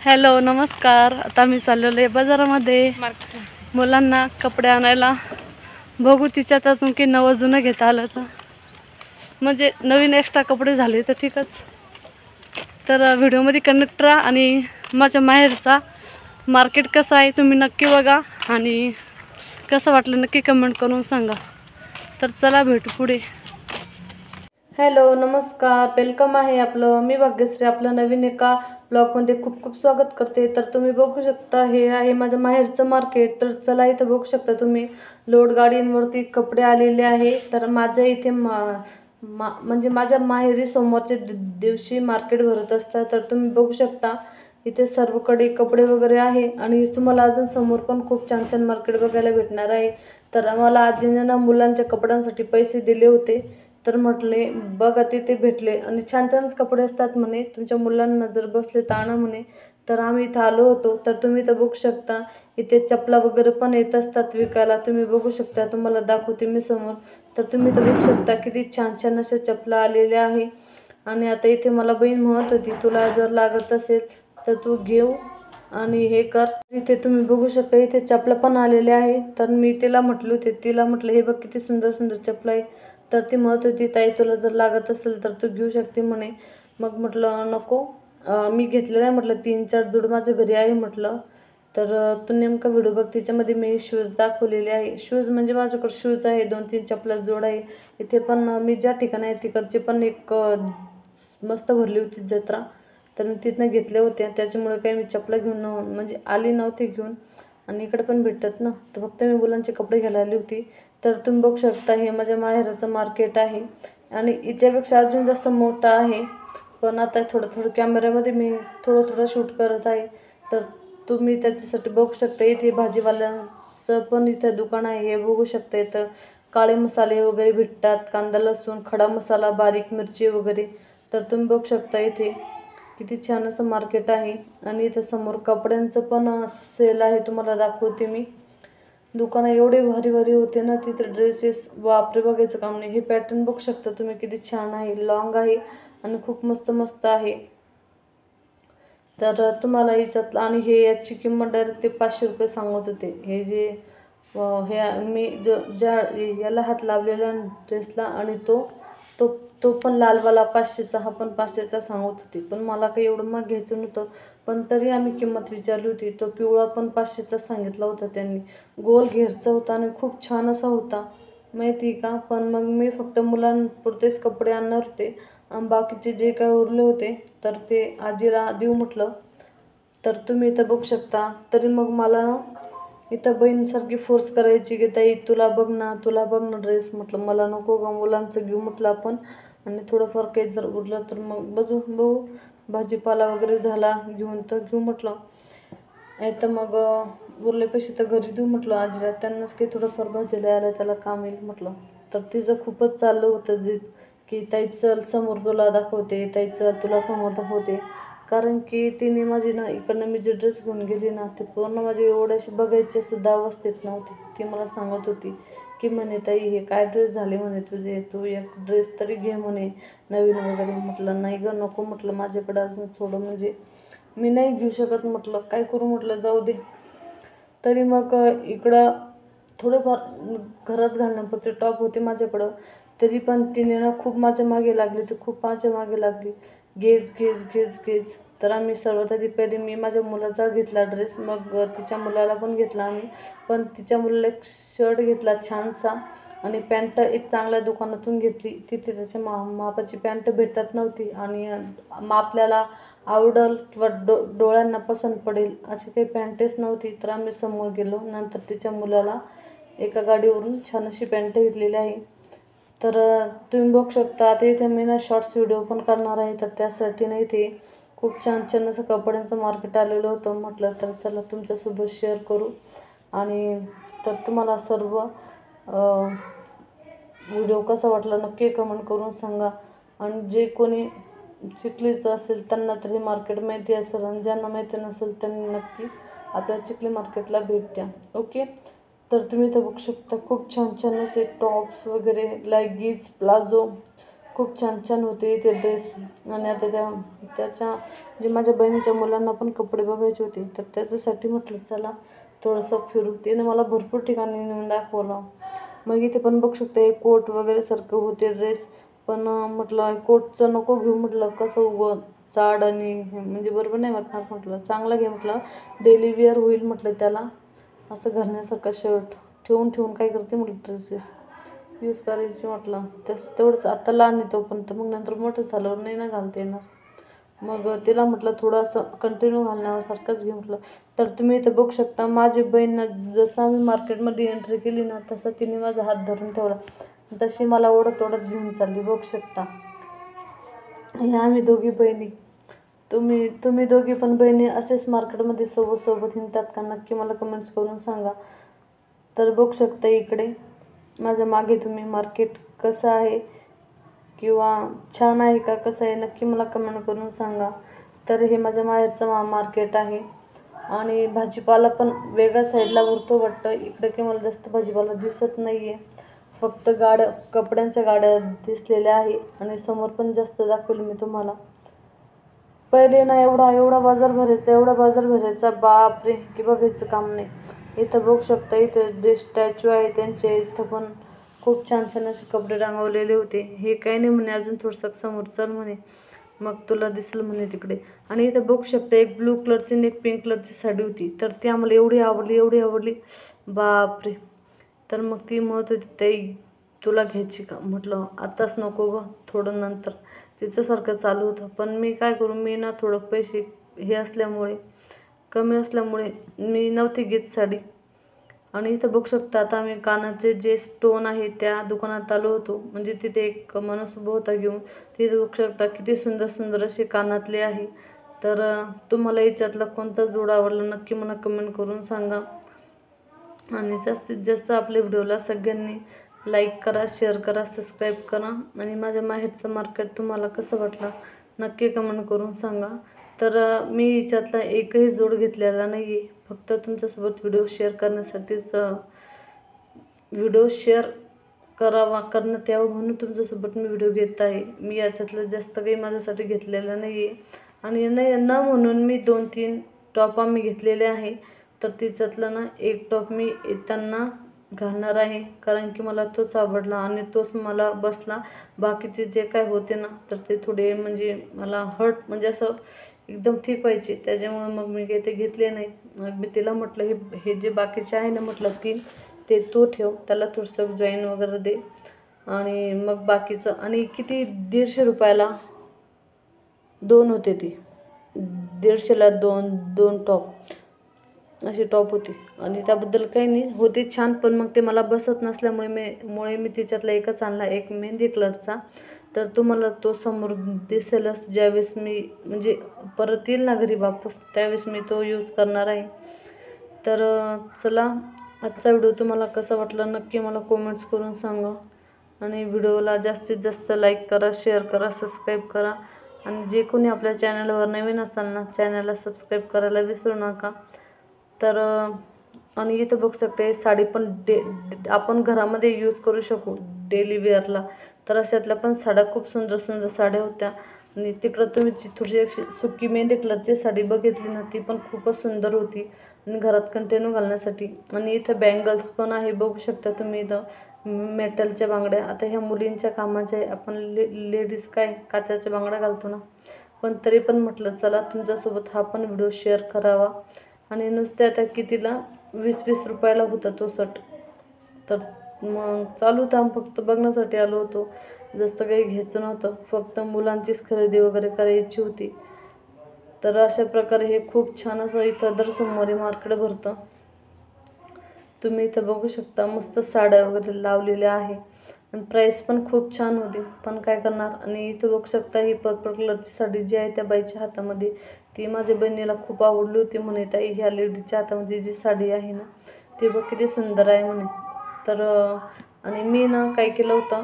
Hello नमस्कार। आता मी चाललेलो आहे बाजारामध्ये मुलांना कपडे आणायला। बघू तिच्यात अजून की नवं जुनं घेता आलं तर म्हणजे नवीन एक्स्ट्रा कपडे झाले तर ठीकच। तर व्हिडिओमध्ये कनेक्ट राहा आणि माझ्या माहेरचा मार्केट कसं आहे तुम्ही नक्की बघा आणि कसं वाटलं नक्की कमेंट करून सांगा। तर चला भेटू पुढे। हॅलो नमस्कार, वेलकम आहे आपलं। मी भाग्यश्री आपलं नवीन एका ब्लॉगमध्ये खूप खूप स्वागत करते। तर तुम्ही बघू शकता हे आहे माझ्या माहेरचं मार्केट। तर चला इथं बघू शकता तुम्ही लोड गाडींवरती कपडे आलेले आहे। तर माझ्या इथे म्हणजे माझ्या माहेरी सोमवारच्या दिवशी मार्केट भरत असतं। तर तुम्ही बघू शकता इथे सर्वकडे कपडे वगैरे आहे आणि तुम्हाला अजून समोर पण खूप छान छान मार्केट बघायला भेटणार आहे। तर आम्हाला आजीने ना मुलांच्या कपड्यांसाठी पैसे दिले होते। तर म्हटले बघा तिथे भेटले आणि छान छानच कपडे असतात म्हणे, तुमच्या मुलांना जर बसले तर आणा म्हणे। तर आम्ही इथं आलो होतो। तर तुम्ही इथं बघू शकता इथे चपला वगैरे पण येत असतात विकायला। तुम्ही बघू शकता, तुम्हाला दाखवते मी समोर। तर तुम्ही इथं बघू शकता किती छान छान अशा चपला आलेल्या आहे। आणि आता इथे मला बहीण म्हणत होती तुला जर लागत असेल तर तू घेऊ आणि हे कर। इथे तुम्ही बघू शकता इथे चपला पण आलेले आहे। तर मी तिला म्हटलं हे बघ किती सुंदर सुंदर चपला आहे। तर ती म्हणत होती ताई तुला जर लागत असेल तर तू घेऊ शकते म्हणे। मग म्हटलं नको, मी घेतलेलं आहे म्हटलं, 3-4 जोड माझ्या घरी आहे म्हटलं। तर तू नेमका व्हिडिओ बघ, त्याच्यामध्ये मी शूज दाखवलेले आहे। शूज म्हणजे माझ्याकडे शूज आहे 2-3 चपला जोड आहे। इथे पण मी ज्या ठिकाणी आहे तिकडची पण एक मस्त भरली होती जत्रा, तर मी तिथनं घेतल्या होत्या। त्याच्यामुळे काही मी चपला घेऊन म्हणजे आली नव्हती घेऊन। आणि इकडे पण भेटतात ना, तर फक्त मी मुलांचे कपडे घ्यायला आली होती। तर तुम्ही बघू शकता हे माझ्या माहेराचं मार्केट आहे आणि याच्यापेक्षा अजून जास्त मोठं आहे। पण आता थोडं कॅमेऱ्यामध्ये मी थोडं शूट करत आहे। तर तुम्ही त्याच्यासाठी बघू शकता इथे भाजीवाल्यांचं पण इथं दुकान आहे, हे बघू शकता। इथं काळे मसाले वगैरे भेटतात, कांदा लसूण खडा मसाला बारीक मिरची वगैरे। तर तुम्ही बघू शकता इथे किती छान असं मार्केट आहे। आणि इथं समोर कपड्यांचं पण सेल आहे, तुम्हाला दाखवते मी। दुकानं एवढे भारी भारी होते ना तिथे, ड्रेसेस बापरे बघायचं काम नाही। हे पॅटर्न बघू शकता तुम्ही किती छान आहे, लॉंग आहे आणि खूप मस्त मस्त आहे। तर तुम्हाला याच्यातलं आणि हे याची किंमत डायरेक्ट ते 500 रुपये सांगत होते। हे जे हे मी ज्या याला हात लावलेला ड्रेसला आणि तो तो तो पण लालवाला 500चा, हा पण 500चा सांगत होती। पण मला काही एवढं मग घ्यायचं नव्हतं, पण तरी आम्ही किंमत विचारली होती। तो पिवळा पण 500चा सांगितला होता त्यांनी, गोल घेरचा होता आणि खूप छान असा होता माहिती का। पण मग मी फक्त मुलांपुरतेच कपडे आणणार होते आणि बाकीचे जे काय उरले होते तर ते आजीला देऊ म्हटलं। तर तुम्ही इथं बघू शकता, तरी मग मला ना इथं बहीणसारखी फोर्स करायची की ताई तुला बघ ना ड्रेस। म्हटलं मला नको ग, मुलांचं घेऊ म्हटलं आपण, आणि थोडंफार काही जर उरलं तर मग बघू भाजीपाला वगैरे झाला घेऊन तर घेऊ म्हटलं, नाही तर मग उरले पैसे तर घरी देऊ म्हटलं आजीला, त्यांनाच काही थोडंफार भाजीला यायला त्याला काम येईल म्हटलं। तर तिचं खूपच चाललं होतं जे की ताई चल समोर तुला दाखवते, ताई चल तुला समोर दाखवते। कारण की तिने माझी ना इकडनं मी जे ड्रेस घेऊन गेली ना ते पूर्ण माझी एवढ्याशी बघायची सुद्धा अवस्थेत नव्हती। ती मला सांगत होती की म्हणे ताई हे काय ड्रेस झाले म्हणे तुझे, तू एक ड्रेस तरी घे म्हणे नवीन वगैरे। म्हटलं नाही ग नको म्हटलं, माझ्याकडं अजून थोडं म्हणजे मी नाही घेऊ शकत म्हटलं, काय करू म्हटलं, जाऊ दे। तरी मग इकडं थोडंफार घरात घालण्यापुरते टॉप होते माझ्याकडं, तरी पण तिने ना खूप माझ्या मागे लागली, ती खूप माझ्या मागे लागली, घेज। तर आम्ही सर्वात आधी पहिले मी माझ्या मुलाचा घेतला ड्रेस, मग तिच्या मुलाला पण घेतला आम्ही। पण तिच्या मुलाला एक शर्ट घेतला छानसा आणि पॅन्ट एक चांगल्या दुकानातून घेतली। तिथे त्याच्या मापाची पॅन्ट भेटत नव्हती आणि आपल्याला आवडल किंवा डोळ्यांना पसंत पडेल अशी काही पॅन्टच नव्हती। तर आम्ही समोर गेलो, नंतर तिच्या मुलाला एका गाडीवरून छान अशी पॅन्ट घेतलेली आहे। तर तुम्ही बघू शकता आता इथे मी ना शॉर्ट्स व्हिडिओ पण करणार आहे। तर त्यासाठी ना इथे खूप छान छान असं कपड्यांचं मार्केट आलेलं होतं, म्हटलं तर चला तुमच्यासोबत शेअर करू। आणि तर तुम्हाला सर्व व्हिडिओ कसा वाटला नक्की कमेंट करून सांगा। आणि जे कोणी चिखलीचं असेल त्यांना तरी मार्केट माहिती असेल, आणि ज्यांना माहिती नसेल त्यांनी नक्की आपल्या चिखली मार्केटला भेट द्या। ओके, तर तुम्ही इथं बघू शकता खूप छान छान असे टॉप्स वगैरे, लेगिन्स, प्लाझो खूप छान छान होते ते ड्रेस. आणि आता त्याच्या जे माझ्या बहिणीच्या मुलांना पण कपडे बघायचे होते, तर त्याच्यासाठी म्हटलं चला थोडंसं फिरू. तिने मला भरपूर ठिकाणी नेऊन दाखवलं. मग इथे पण बघू शकता एक कोट वगैरे सारखं होते ड्रेस, पण म्हटलं कोटचं नको घेऊ, म्हटलं कसं उगं जाड आणि म्हणजे बरोबर नाही वाटणार. म्हटलं चांगला घे, म्हटलं डेली वेअर होईल, म्हटलं त्याला असं घालण्यासारखं शर्ट ठेवून ठेवून काय करते म्हटलं ड्रेसेस यूज करायची. म्हटलं तेवढंच आता लहान आहे तोपर्यंत, मग नंतर मोठं झाल्यावर नाही ना घालता येणार. मग तिला म्हटलं थोडंसं कंटिन्यू घालण्यासारखंच घे म्हटलं. तर तुम्ही इथं बघू शकता माझी बहीण जसं आम्ही मार्केटमध्ये एंट्री केली ना, तसं तिने माझा हात धरून ठेवला, तशी मला ओढत ओढत घेऊन चालली. बघू शकता ह्या आम्ही दोघी बहिणी. तुम्ही दोघी पण बहिणी असेच मार्केटमध्ये सोबत सोबत हिंडतात का? नक्की मला कमेंट्स करून सांगा. तर बघू शकता इकडे माझ्या मागे तुम्ही मार्केट कसं आहे किंवा छान आहे का कसं आहे, नक्की मला कमेंट करून सांगा. तर हे माझ्या माहेरचं मार्केट आहे आणि भाजीपाला पण वेगळ्या साईडला भरतो वाटतं. इकडे काही मला जास्त भाजीपाला दिसत नाही आहे, फक्त कपड्यांच्या गाड्या दिसलेल्या आहे. आणि समोर पण जास्त दाखवलं मी तुम्हाला. पहिले ना एवढा बाजार भरायचा बापरे, की बघायचं काम नाही. इथं बघू शकता इथं जे स्टॅच्यू आहे त्यांचे, इथं पण खूप छान छान असे कपडे रंगवलेले होते. हे काही नाही म्हणे, अजून थोडंसं समोर चल म्हणे, मग तुला दिसलं म्हणे तिकडे. आणि इथं बघू शकता एक ब्लू कलरची आणि एक पिंक कलरची साडी होती, तर ती आम्हाला एवढी आवडली बापरे. तर मग ती म्हणत होती ताई तुला घ्यायची का? म्हटलं आताच नको गं, थोडं नंतर. तिच्यासारखं चालू होतं, पण मी काय करू, मी ना थोडं पैसे कमी असल्यामुळे मी नव्हती घेत साडी. आणि इथं बघू शकता आता आम्ही कानाचे जे स्टोन आहे त्या दुकानात आलो होतो. म्हणजे तिथे एक माणूस उभा होता घेऊन. तिथे बघू शकता किती सुंदर सुंदर असे कानातले आहे. तर तुम्हाला याच्यातला कोणता जोड आवडला नक्की मला कमेंट करून सांगा. आणि जास्तीत जास्त आपल्या व्हिडिओला सगळ्यांनी लाईक करा, शेअर करा, सबस्क्राईब करा. आणि माझ्या माहेरचं मार्केट तुम्हाला कसं वाटलं नक्की कमेंट करून सांगा. तर मी याच्यातला एकही जोड घेतलेला नाही आहे, फक्त तुमच्यासोबत व्हिडिओ शेअर करण्यासाठीच करण्यात यावं म्हणून तुमच्यासोबत मी व्हिडिओ घेत आहे. मी याच्यातलं जास्त काही माझ्यासाठी घेतलेलं नाही आहे. आणि न म्हणून मी 2-3 टॉप आम्ही घेतलेले आहे. तर तिच्यातलं ना एक टॉप मी येताना घालणार आहे, कारण की मला तोच आवडला आणि तोच मला बसला. बाकीचे जे काय होते ना, तर ते थोडे म्हणजे मला म्हणजे असं एकदम ठीक व्हायचे, त्याच्यामुळे मग मी काही ते घेतले नाही. मग मी तिला म्हटलं हे जे बाकीचे आहे ना, म्हटलं 3 ते तू ठेव, त्याला थोडंसं जॉईन वगैरे दे. आणि मग बाकीचं आणि किती 150 रुपयाला 2 होते. ती 150ला 2 टॉप अशी टॉप होती. आणि त्याबद्दल काही नाही, होते छान, पण मग ते मला बसत नसल्यामुळे मी तिच्यातला एकच आणला, एक मेहंदी कलरचा. तर तुम्हाला तो समोर दिसेलच ज्यावेळेस मी म्हणजे परत येईल ना घरी वापस, त्यावेळेस मी तो यूज करणार आहे. तर चला, आजचा व्हिडिओ तुम्हाला कसा वाटला नक्की मला कमेंट्स करून सांगा. आणि व्हिडिओला जास्तीत जास्त लाईक करा, शेअर करा, सबस्क्राईब करा. आणि जे कोणी आपल्या चॅनलवर नवीन असाल ना, चॅनलला सबस्क्राईब करायला विसरू नका. तर आणि इथं बघू शकते साडी पण आपण घरामध्ये यूज करू शकू डेली वेअरला. तर अशातल्या पण साड्या खूप सुंदर सुंदर साड्या होत्या. आणि तिकडं तुम्ही थोडीशी एक सुकी मेहंदी कलरची साडी बघितली ना, ती पण खूपच सुंदर होती आणि घरात कंटिन्यू घालण्यासाठी. आणि इथं बँगल्स पण आहे, बघू शकता तुम्ही. इथं मेटलच्या बांगड्या, आता ह्या मुलींच्या कामाच्या आहे. आपण लेडीज काय काचेच्या बांगड्या घालतो ना, पण तरी पण म्हटलं चला तुमच्यासोबत हा पण व्हिडिओ शेअर करावा. आणि नुसते आता कितीला 20-20 रुपयाला होता तो शर्ट. तर मग चालू होता, फक्त बघण्यासाठी आलो होतो, जास्त काही घ्यायचं नव्हतं, फक्त मुलांचीच खरेदी वगैरे करायची होती. तर अशा प्रकारे हे खूप छान असं इथं दर सोमवारी मार्केट भरतं. तुम्ही इथं बघू शकता मस्त साड्या वगैरे लावलेल्या आहे आणि प्राईस पण खूप छान होती, पण काय करणार. आणि इथं बघू शकता ही पर्पल कलरची साडी जी आहे त्या बाईच्या हातामध्ये, ती माझ्या बहिणीला खूप आवडली होती म्हणे. ताई ह्या लेडीजच्या हातामध्ये जी साडी आहे ना, ती बघ किती सुंदर आहे म्हणे. तर आणि मी ना काय केलं होतं,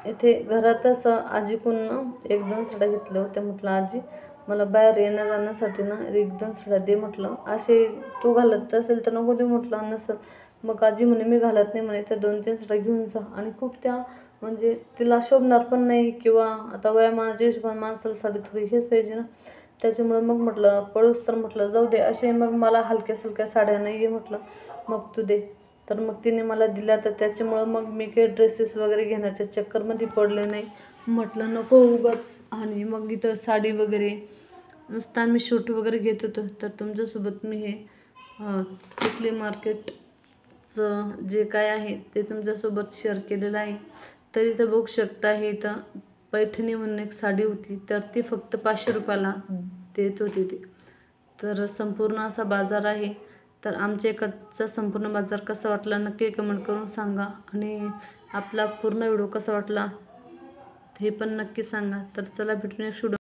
इथे घरातच आजीकडून 1-2 साड्या घेतल्या होत्या. म्हटलं आजी मला बाहेर येण्या जाण्यासाठी ना 1-2 साड्या दे म्हटलं, असे तू घालत असेल तर नको दे म्हटलं. नसेल मग आजी म्हणे मी घालत नाही म्हणे, त्या 2-3 साड्या घेऊन जा. आणि खूप त्या म्हणजे तिला शोभणार पण नाही, किंवा आता वयामानाच्या हिशोबाने माणसाला साडी थोडी हेच पाहिजे ना. त्याच्यामुळं मग म्हटलं पळूस तर म्हटलं जाऊ दे. असे मग मला हलक्या सलक्या साड्या नाही आहे म्हटलं, मग तू दे. तर मग तिने मला दिल्या. तर त्याच्यामुळं मग मी काही ड्रेसेस वगैरे घेण्याच्या चक्करमध्ये पडले नाही. म्हटलं नको उगाच. आणि मग इथं साडी वगैरे नुसतं आम्ही शूट वगैरे घेत होतो. तर तुमच्यासोबत मी हे चिखली मार्केटचं जे काय आहे ते तुमच्यासोबत शेअर केलेलं आहे. तर इथं बघू शकता, हे इथं पैठणी म्हणून एक साडी होती, तर ती फक्त 500 रुपयाला देत होती ती. तर संपूर्ण असा बाजार आहे. तर आमच्या इकडचा संपूर्ण बाजार कसा वाटला नक्की कमेंट करून सांगा. आणि आपला पूर्ण व्हिडिओ कसा वाटला हे पण नक्की सांगा. तर चला भेटून नेक्स्ट व्हिडिओ.